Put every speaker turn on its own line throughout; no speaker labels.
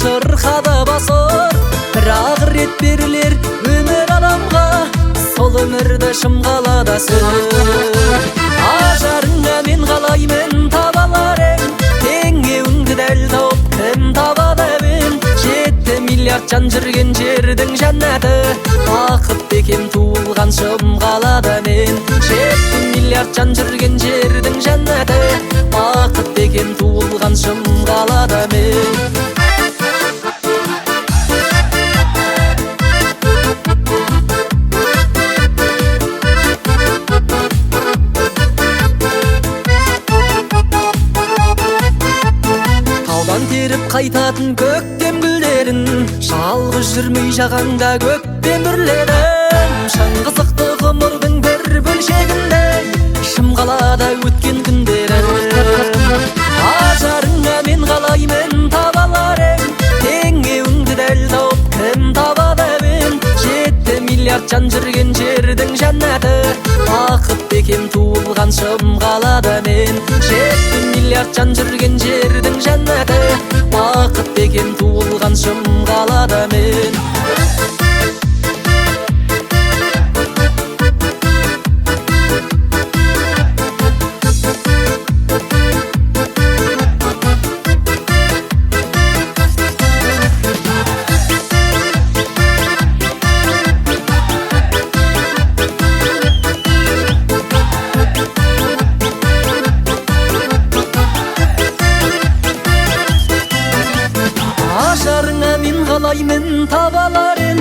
шырқады басыр. Бірақ рет берілер өмір адамға, сол өмірді шымғалада сүр. Ажарыңа мен қалаймын табалар ең, теңеуіңді дәл тауып кім табады ең. 7 миллиард жан жүрген жердің жәннаты, бақыт бекем туылған шымғалада мен. 7 миллиард жан жүрген жердің жәннаты, бақыт бекем туылған шымғалада мен. Теріп қайтатын көктем гүлдерін, жалғыз жүрмей жағаңда көктем үрлерін. Шаңғызықты ғұмырдың бір бөлшегінде, шымғалада өткен күндерін. Ажарыңа мен қалаймын табалар ең, теңеуіңді дәл тауып кім табады ең. 7 миллиард жан жүрген жердің жәннаты, бақыт бекем туылған шымғалада мен. 7 миллиард жан жүрген жердің жәннаты, бақыт бекем туылған шымғалада мен. Ажарыңа мен қалаймын табаларын,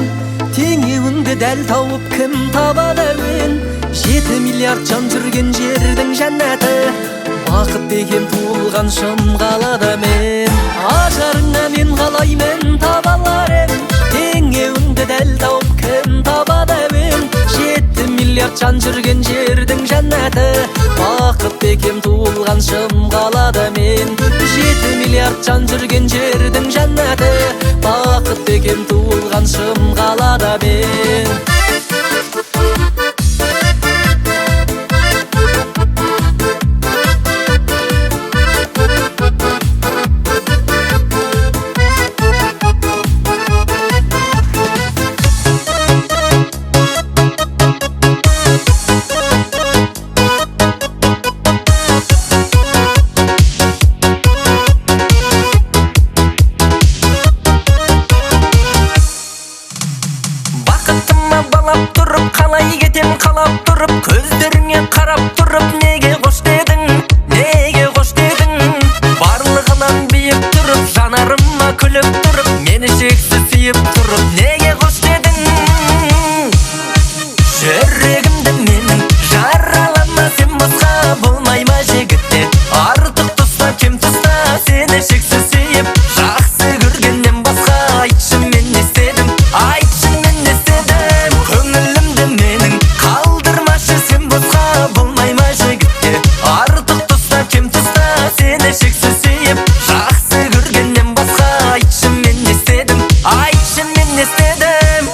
теңеуіңді дәл тауып кім табады ең. 7 миллиард жан жүрген жердің жәннаты, бақыт бекем туылған шымғалада мен. Ажарыңа мен қалаймын табаларын, теңеуіңді дәл тауып кім табады ең. 7 миллиард жан жүрген жердің жәннаты, бақыт бекем туылған шымғалада мен. 7 миллиард жан жүрген жердің жәннаты, бақыт бекем туылған шымғалада мен. Балап тұрып, қалай кетем қалап тұрып, көздеріңе қарап тұрып, неге қош дедің, неге қош дедің. Барлығынан биік тұрып, жанарыма күліп тұрып, мені шексіз сүйіп тұрып, неге қош дедің. Жүрегімді менің жаралама, сен босқа болмай ма жігітте. Артық тұста, кем тұста, сені шексіз сүйіп, жақсы көргеннен басқа. Айтшы мен не істедім, айтшы мен не істедім. Көңілімді менің қалдырмашы, сен босқа болмай ма жігітте. Артық тұста, кем тұста, сені шексіз сүйіп, жақсы көргеннен басқа. Айтшы мен не істедім, айтшы мен не істедім.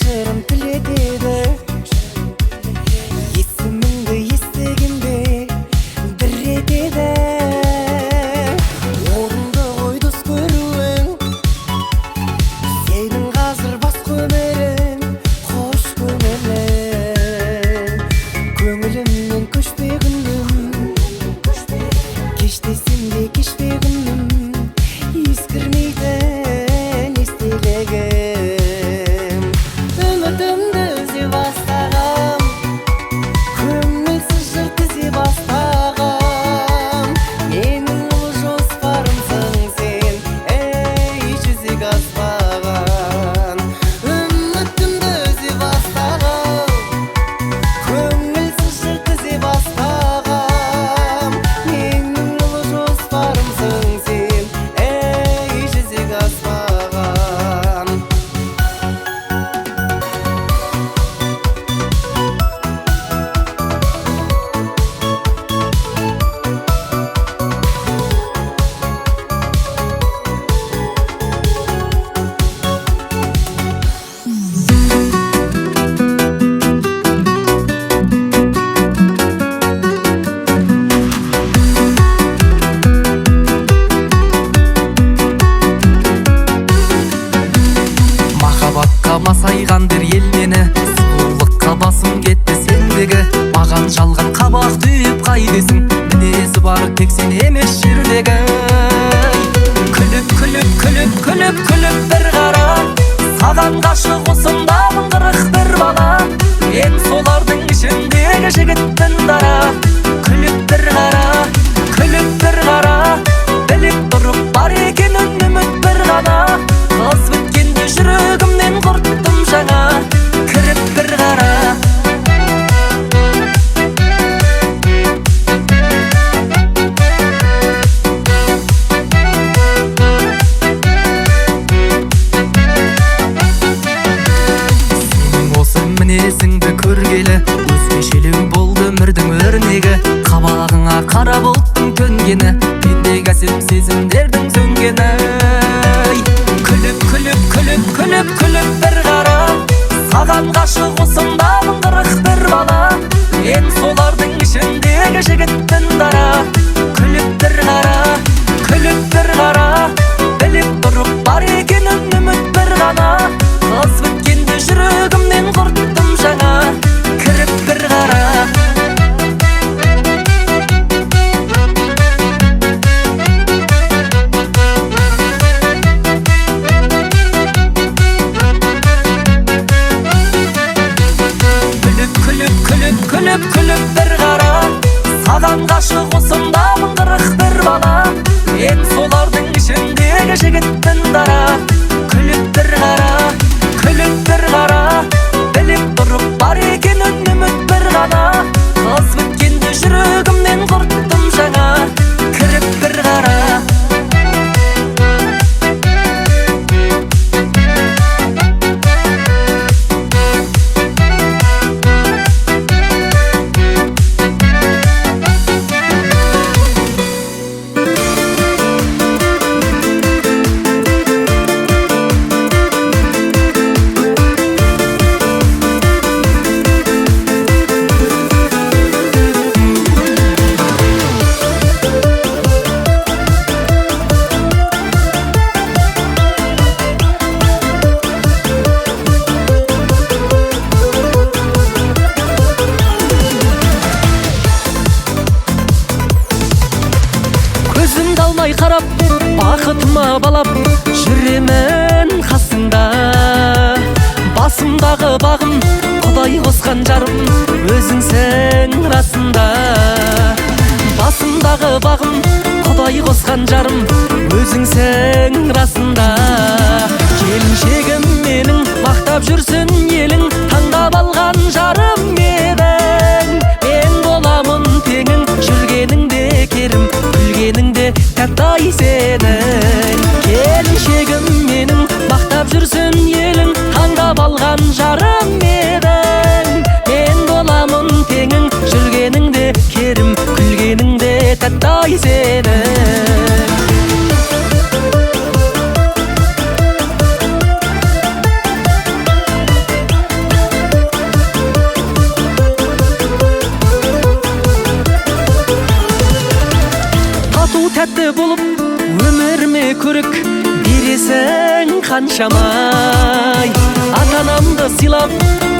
жырым тілетеді. Есіміңді естігенде дір етеді. Орынды ғой дос көруің, сенің қазір бас көмерің. Қош көңілім, көңілімнен көшпе күнім. Кеш десем де кешпе күнім, ескірмейтін естелігім. Үмітімді үзе бастағам, көңілсіз жыр тізе бастағам. Менің ұлы жоспарымсың сен, ей жүзеге аспаған. Үмітімді үзе бастағам, көңілсіз жыр тізе бастағам. Менің ұлы жоспарымсың сен, ей жүзеге аспаған.
Махаббатқа масайғандыр ел мені, сұлулыққа басым кетті сендегі. Маған жалған қабақ түйіп қайдесің, мінезі бар тек сен емес жердегі. Күліп, күліп, күліп, күліп, күліп бір қара, саған ғашық осындамын қырық бір бала. Мен солардың ішіндегі жігітпін дара. Күліп бір қара, күліп бір қара, біліп тұрып бар екенін үміт бір ғана. Қыз біткенде жүрегімнен құрттым жаңа, кіріп бір қара. Сенің осы мінезіңді көргелі, өзгешелеу болды өмірдің өрнегі. Қабағыңа қара бұлттың төнгені, пендегі әсем сезімдердің сөнгені. Күліп, күліп, күліп, күліп, күліп бір қара, саған ғашық осындамын қырық бір бала. Мен солардың ішіндегі жігітпін дара. Күліп бір қара, күліп бір қара, біліп тұрып бар екенін үміт бір ғана. Қыз біткенде жүрегімнен құрттым жаңа, кіріп бір қара. Күліп, күліп бір қара, саған ғашық осындамын қырық бір бала. Мен солардың ішіндегі жігітпін дара. Күліп бір қара, күліп бір қара, біліп тұрып бар екенін үміт бір ғана. Қыз біткенде жүрегімнен құрттым жаңа, кіріп бір қара. Көзімді алмай қарап, бақытыма балап, жүремін қасыңда. Басымдағы бағым, Құдай қосқан жарым, өзіңсің расында. Басымдағы бағым, Құдай қосқан жарым, өзіңсің расында. Келіншегім менің, мақтап жүрсін елің, таңдап алған жарым едің. Мен боламын теңің, жүргеніңде керім, күлгеніңде тәттай сенің. Келіншегім менің, мақтап жүрсін елің, таңдап алған жарым едің. Мен боламын теңің, жүргеніңде керім, күлгеніңде тәттай сенің. шаршамай. Ата-анамды сыйлап,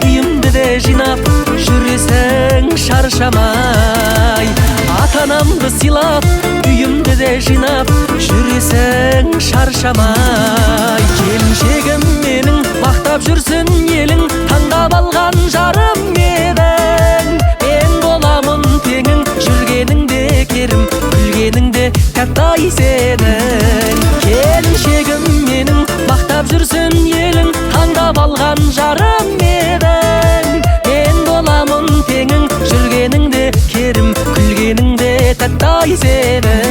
үйімді де жинап, жүресің шаршамай. Ата-анамды сыйлап, үйімді де жинап, жүресің шаршамай. Келіншегім менің, мақтап жүрсін елің, таңдап алған жарым едің. Мен боламын теңің, жүргеніңде керім, күлгеніңде тәттай сенің. Келіншегім менің, мақтап жүрсін елің, таңдап алған жарым едің. Мен боламын теңің, жүргеніңде керім, күлгеніңде тәттай сенің.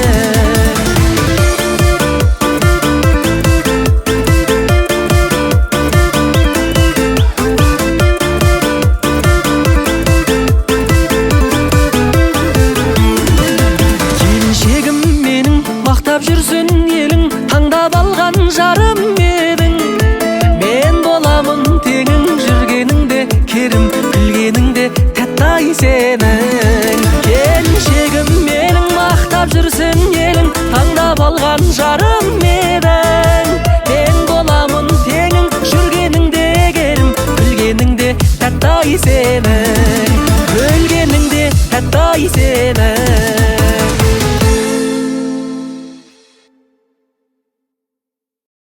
Келіншегім менің, мақтап жүрсін елің, таңдап алған жарым едің. Мен боламын теңің, жүргеніңде керім, күлгеніңде тәттай сенің. Келіншегім менің, мақтап жүрсін елің, таңдап алған жарым едің. Мен боламын теңің, жүргеніңде керім, күлгеніңде тәттай сенің.